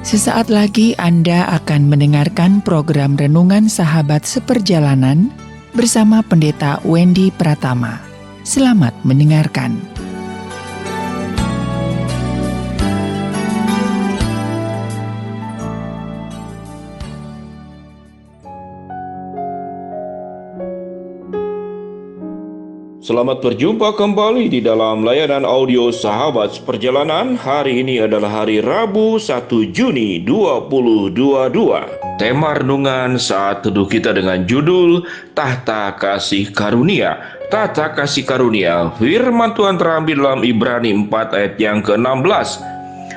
Sesaat lagi Anda akan mendengarkan program Renungan Sahabat Seperjalanan bersama Pendeta Wendy Pratama. Selamat mendengarkan. Selamat berjumpa kembali di dalam layanan audio Sahabat Seperjalanan. Hari ini adalah hari Rabu 1 Juni 2022. Tema renungan saat teduh kita dengan judul Tahta Kasih Karunia. Tahta Kasih Karunia, firman Tuhan terambil dalam Ibrani 4 ayat yang ke-16.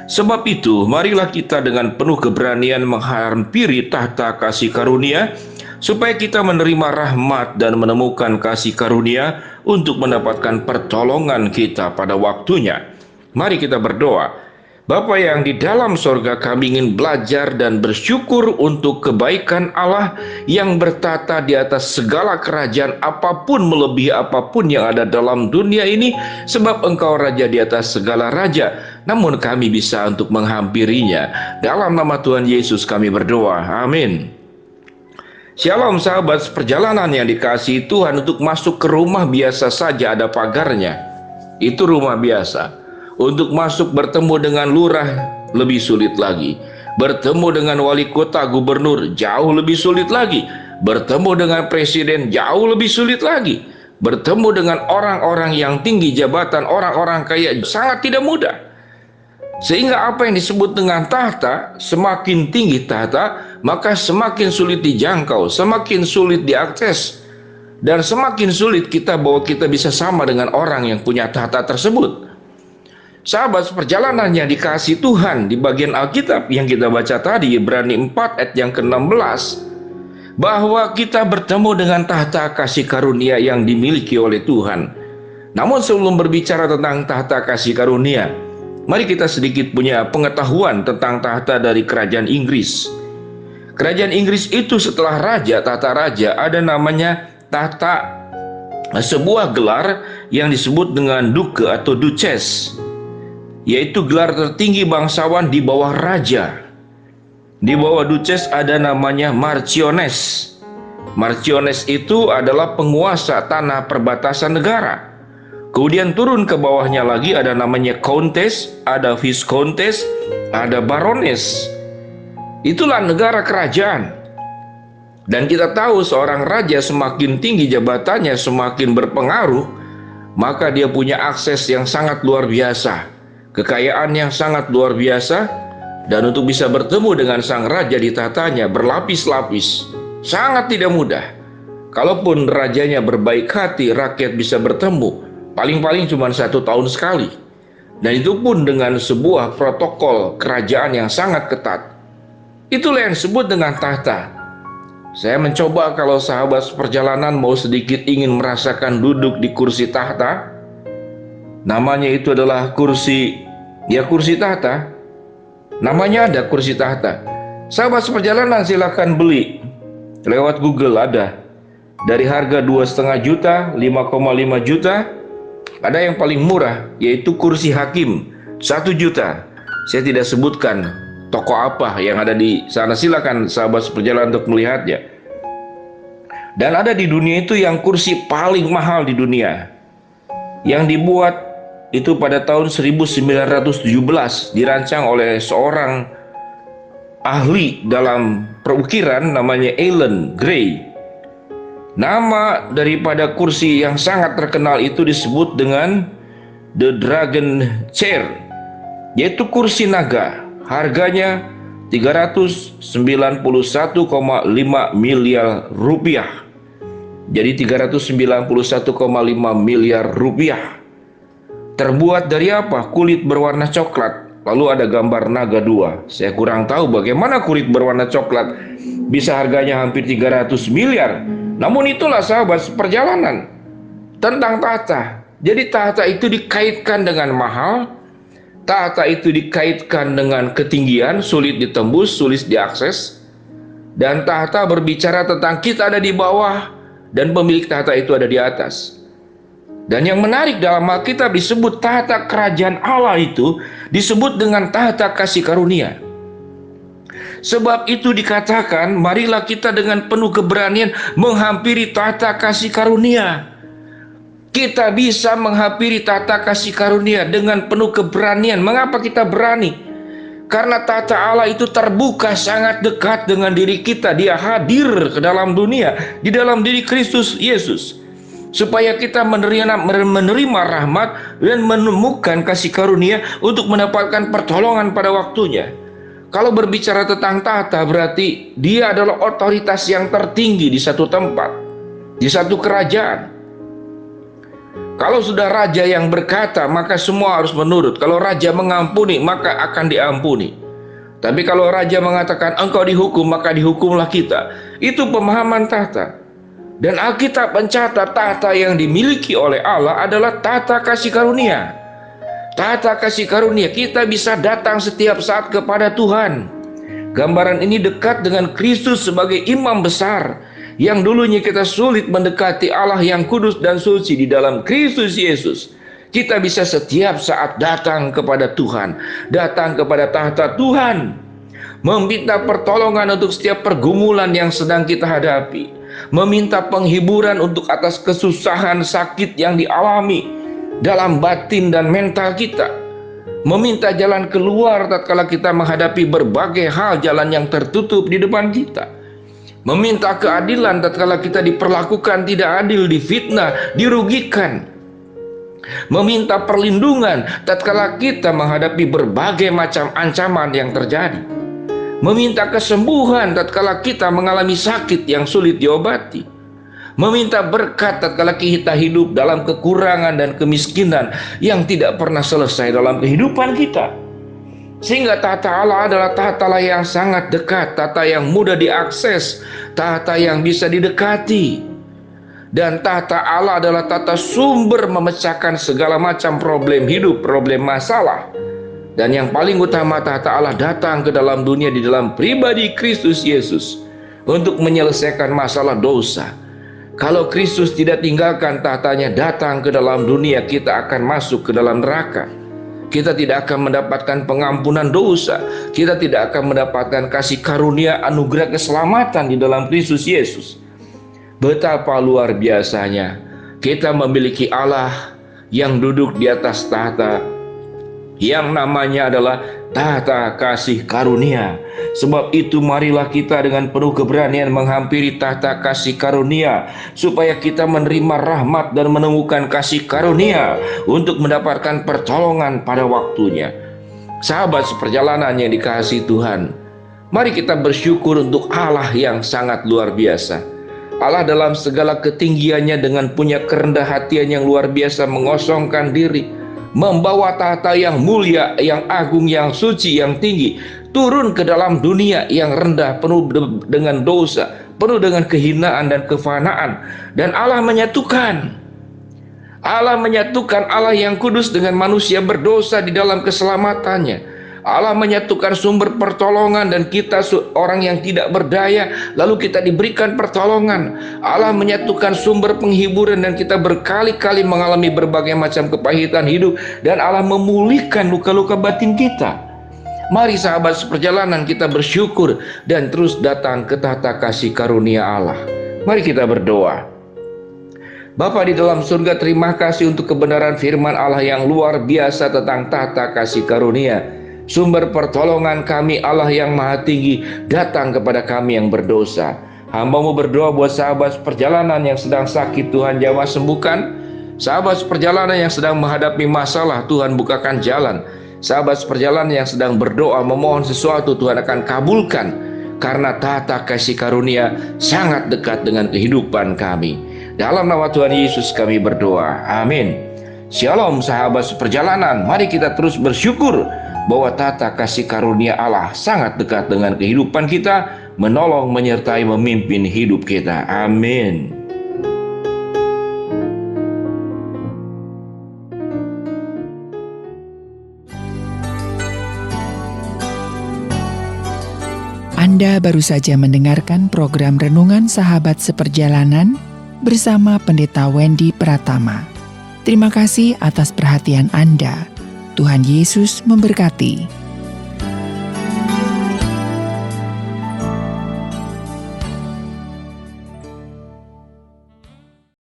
Sebab itu, marilah kita dengan penuh keberanian menghampiri tahta kasih karunia, supaya kita menerima rahmat dan menemukan kasih karunia untuk mendapatkan pertolongan kita pada waktunya. Mari kita berdoa. Bapa yang di dalam sorga, kami ingin belajar dan bersyukur untuk kebaikan Allah yang bertata di atas segala kerajaan apapun, melebihi apapun yang ada dalam dunia ini, sebab Engkau Raja di atas segala raja. Namun kami bisa untuk menghampirinya. Dalam nama Tuhan Yesus kami berdoa. Amin. Shalom sahabat seperjalanan yang dikasihi Tuhan. Untuk masuk ke rumah biasa saja ada pagarnya. Itu rumah biasa. Untuk masuk bertemu dengan lurah lebih sulit lagi. Bertemu dengan wali kota, gubernur jauh lebih sulit lagi. Bertemu dengan presiden jauh lebih sulit lagi. Bertemu dengan orang-orang yang tinggi jabatan, orang-orang kaya sangat tidak mudah. Sehingga apa yang disebut dengan tahta, semakin tinggi tahta, maka semakin sulit dijangkau, semakin sulit diakses, dan semakin sulit kita bahwa kita bisa sama dengan orang yang punya tahta tersebut. Sahabat seperjalanan yang dikasihi Tuhan, di bagian Alkitab yang kita baca tadi, Ibrani 4 ayat yang ke-16, bahwa kita bertemu dengan tahta kasih karunia yang dimiliki oleh Tuhan. Namun sebelum berbicara tentang tahta kasih karunia, mari kita sedikit punya pengetahuan tentang tahta dari kerajaan Inggris. Kerajaan Inggris itu setelah raja, tahta raja, ada namanya tahta, sebuah gelar yang disebut dengan duke atau duchess, yaitu gelar tertinggi bangsawan di bawah raja. Di bawah duchess ada namanya marchioness. Marchioness itu adalah penguasa tanah perbatasan negara. Kemudian turun ke bawahnya lagi ada namanya countess, ada viscountess, ada baroness. Itulah negara kerajaan. Dan kita tahu seorang raja semakin tinggi jabatannya, semakin berpengaruh, maka dia punya akses yang sangat luar biasa, kekayaan yang sangat luar biasa, dan untuk bisa bertemu dengan sang raja di tahtanya berlapis-lapis, sangat tidak mudah. Kalaupun rajanya berbaik hati, rakyat bisa bertemu paling-paling cuma 1 tahun sekali. Dan itu pun dengan sebuah protokol kerajaan yang sangat ketat. Itulah yang disebut dengan tahta. Saya mencoba kalau sahabat seperjalanan mau sedikit ingin merasakan duduk di kursi tahta. Namanya itu adalah kursi tahta. Namanya ada kursi tahta. Sahabat seperjalanan silakan beli. Lewat Google ada. Dari harga 2,5 juta, 5,5 juta. Ada yang paling murah, yaitu kursi hakim 1 juta. Saya tidak sebutkan toko apa yang ada di sana. Silakan sahabat seperjalanan untuk melihatnya. Dan ada di dunia itu yang kursi paling mahal di dunia, yang dibuat itu pada tahun 1917, dirancang oleh seorang ahli dalam perukiran namanya Alan Gray. Nama daripada kursi yang sangat terkenal itu disebut dengan The Dragon Chair, yaitu kursi naga. Harganya 391,5 miliar rupiah. Jadi 391,5 miliar rupiah. Terbuat dari apa? Kulit berwarna coklat. Lalu ada gambar naga 2. Saya kurang tahu bagaimana kulit berwarna coklat bisa harganya hampir 300 miliar. Namun itulah sahabat seperjalanan tentang tahta. Jadi tahta itu dikaitkan dengan mahal. Tahta itu dikaitkan dengan ketinggian, sulit ditembus, sulit diakses. Dan tahta berbicara tentang kita ada di bawah dan pemilik tahta itu ada di atas. Dan yang menarik dalam Alkitab disebut tahta kerajaan Allah itu disebut dengan tahta kasih karunia. Sebab itu dikatakan, marilah kita dengan penuh keberanian menghampiri tahta kasih karunia. Kita bisa menghampiri tahta kasih karunia dengan penuh keberanian. Mengapa kita berani? Karena tahta Allah itu terbuka sangat dekat dengan diri kita. Dia hadir ke dalam dunia, di dalam diri Kristus Yesus, supaya kita menerima rahmat dan menemukan kasih karunia untuk mendapatkan pertolongan pada waktunya. Kalau berbicara tentang tahta, berarti dia adalah otoritas yang tertinggi di satu tempat, di satu kerajaan. Kalau sudah raja yang berkata, maka semua harus menurut. Kalau raja mengampuni, maka akan diampuni. Tapi kalau raja mengatakan engkau dihukum, maka dihukumlah kita. Itu pemahaman tahta. Dan Alkitab mencatat tahta yang dimiliki oleh Allah adalah tahta kasih karunia. Tahta kasih karunia, kita bisa datang setiap saat kepada Tuhan. Gambaran ini dekat dengan Kristus sebagai imam besar, yang dulunya kita sulit mendekati Allah yang kudus dan suci. Di dalam Kristus Yesus, kita bisa setiap saat datang kepada Tuhan, datang kepada tahta Tuhan, meminta pertolongan untuk setiap pergumulan yang sedang kita hadapi, meminta penghiburan untuk atas kesusahan sakit yang dialami dalam batin dan mental kita, meminta jalan keluar tatkala kita menghadapi berbagai hal jalan yang tertutup di depan kita, meminta keadilan tatkala kita diperlakukan tidak adil, difitnah, dirugikan, meminta perlindungan tatkala kita menghadapi berbagai macam ancaman yang terjadi, meminta kesembuhan tatkala kita mengalami sakit yang sulit diobati, meminta berkat tatkala kita hidup dalam kekurangan dan kemiskinan yang tidak pernah selesai dalam kehidupan kita. Sehingga tahta Allah adalah tahta yang sangat dekat, tahta yang mudah diakses, tahta yang bisa didekati. Dan tahta Allah adalah tahta sumber memecahkan segala macam problem hidup, problem masalah. Dan yang paling utama, tahta Allah datang ke dalam dunia di dalam pribadi Kristus Yesus untuk menyelesaikan masalah dosa. Kalau Kristus tidak tinggalkan tahtanya datang ke dalam dunia, kita akan masuk ke dalam neraka. Kita tidak akan mendapatkan pengampunan dosa. Kita tidak akan mendapatkan kasih karunia anugerah keselamatan di dalam Kristus Yesus. Betapa luar biasanya kita memiliki Allah yang duduk di atas tahta, yang namanya adalah tahta kasih karunia. Sebab itu marilah kita dengan penuh keberanian menghampiri tahta kasih karunia, supaya kita menerima rahmat dan menemukan kasih karunia untuk mendapatkan pertolongan pada waktunya. Sahabat seperjalanan yang dikasihi Tuhan, mari kita bersyukur untuk Allah yang sangat luar biasa. Allah dalam segala ketinggiannya dengan punya kerendah hatian yang luar biasa mengosongkan diri, membawa tahta yang mulia, yang agung, yang suci, yang tinggi, turun ke dalam dunia yang rendah, penuh dengan dosa, penuh dengan kehinaan dan kefanaan. Dan Allah menyatukan Allah yang kudus dengan manusia berdosa di dalam keselamatannya. Allah menyatukan sumber pertolongan dan kita orang yang tidak berdaya, lalu kita diberikan pertolongan. Allah menyatukan sumber penghiburan dan kita berkali-kali mengalami berbagai macam kepahitan hidup, dan Allah memulihkan luka-luka batin kita. Mari sahabat seperjalanan kita bersyukur dan terus datang ke tahta kasih karunia Allah. Mari kita berdoa. Bapa di dalam surga, terima kasih untuk kebenaran firman Allah yang luar biasa tentang tahta kasih karunia. Sumber pertolongan kami, Allah yang maha tinggi, datang kepada kami yang berdosa. Hamba-Mu berdoa buat sahabat seperjalanan yang sedang sakit, Tuhan jamah sembuhkan. Sahabat seperjalanan yang sedang menghadapi masalah, Tuhan bukakan jalan. Sahabat seperjalanan yang sedang berdoa memohon sesuatu, Tuhan akan kabulkan. Karena tahta kasih karunia sangat dekat dengan kehidupan kami. Dalam nama Tuhan Yesus kami berdoa, amin. Shalom sahabat seperjalanan, mari kita terus bersyukur bahwa tahta kasih karunia Allah sangat dekat dengan kehidupan kita, menolong, menyertai, memimpin hidup kita. Amin. Anda baru saja mendengarkan program Renungan Sahabat Seperjalanan bersama Pendeta Wendy Pratama. Terima kasih atas perhatian Anda. Tuhan Yesus memberkati.